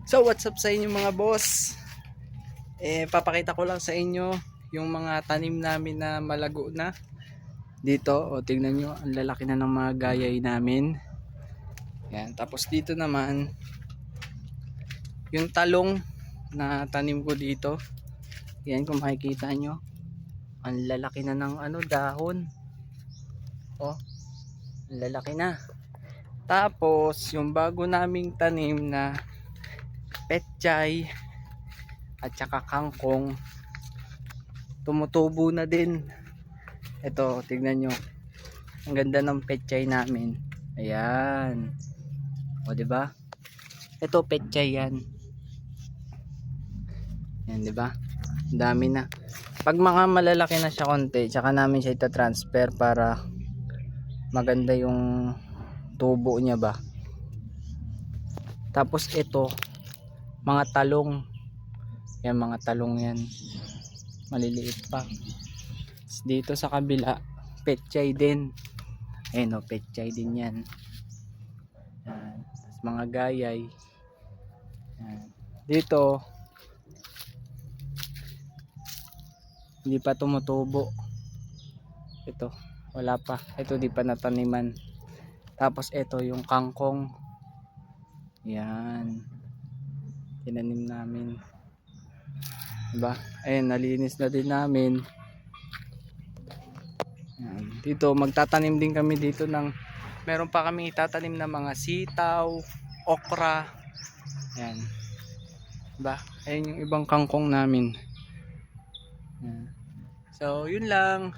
So what's up sa inyo mga boss? Papakita ko lang sa inyo yung mga tanim namin na malago na dito. O tingnan nyo, ang lalaki na ng mga gayay namin. Yan. Tapos dito naman yung talong na tanim ko dito. Yan, kung makikita nyo, ang lalaki na ng dahon. Oh, ang lalaki na. Tapos yung bago naming tanim na petchay at saka kangkong, tumutubo na din. Ito, tignan nyo, ang ganda ng petchay namin. Ayan, o diba, ito petchay yan. Yan, diba, dami na. Pag mga malalaki na siya konti, tsaka namin siya ita-transfer para maganda yung tubo niya ba. Tapos ito, mga talong. Yan, mga talong yan, maliliit pa. Dito sa kabila, petchay din. Ayun o, petchay din yan. Yan. Tapos mga gayay. Yan. Dito, hindi pa tumutubo. Ito, wala pa. Ito di pa nataniman. Tapos ito yung kangkong. Yan, tinanim namin. Diba? Ayun, nalinis na din namin. Yan. Dito magtatanim din kami dito ng, meron pa kami itatanim na mga sitaw, okra. Yan. Diba? Ayun yung ibang kangkong namin. Yan. So yun lang.